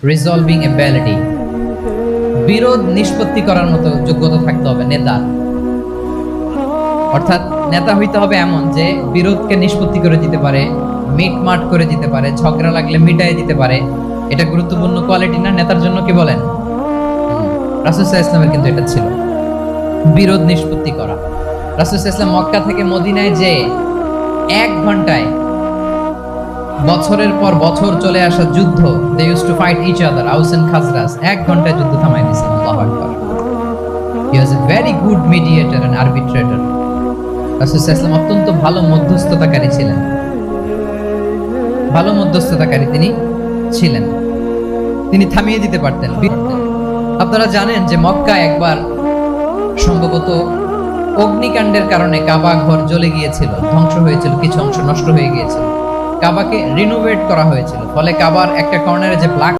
Resolving ability, বিরোধ নিষ্পত্তি করার মতো যোগ্যতা থাকতে হবে নেতা। অর্থাৎ নেতা হইতে হবে এমন যে বিরোধকে নিষ্পত্তি করে দিতে পারে, মিটমাট করে দিতে পারে, ঝগড়া লাগলে মিটাই দিতে পারে। এটা গুরুত্বপূর্ণ কোয়ালিটি না নেতার জন্য? কি বলেন? রাসূল সাল্লাল্লাহু আলাইহি ওয়াসাল্লামের কিন্তু এটা ছিল, বিরোধ নিষ্পত্তি করা। রাসূল সাল্লাল্লাহু আলাইহি ওয়াসাল্লাম মক্কা থেকে মদিনায় যে 1 ঘন্টায় বছরের পর বছর চলে আসা যুদ্ধ, they used to fight each other, Aws and Khazraj, 1 ঘন্টায় যুদ্ধ থামায় দিয়েছেন। আল্লাহু আকবার। He was a very good mediator and arbitrator. রাসূল সাল্লাল্লাহু আলাইহি ওয়াসাল্লাম অত্যন্ত ভালো মধ্যস্থতাকারী ছিলেন, ভালো মধ্যস্থতাকারী তিনি ছিলেন। তিনি থামিয়ে দিতে পারতেন। আপনারা জানেন যে মক্কা একবার সম্ভবত অগ্নিকাণ্ডের কারণে কাবা ঘর জ্বলে গিয়েছিল, ধ্বংস হয়েছিল, কিছু অংশ নষ্ট হয়ে গিয়েছিল। কাবাকে রিনোভেট করা হয়েছিল, ফলে কাবার একটা কর্নারে যে ব্ল্যাক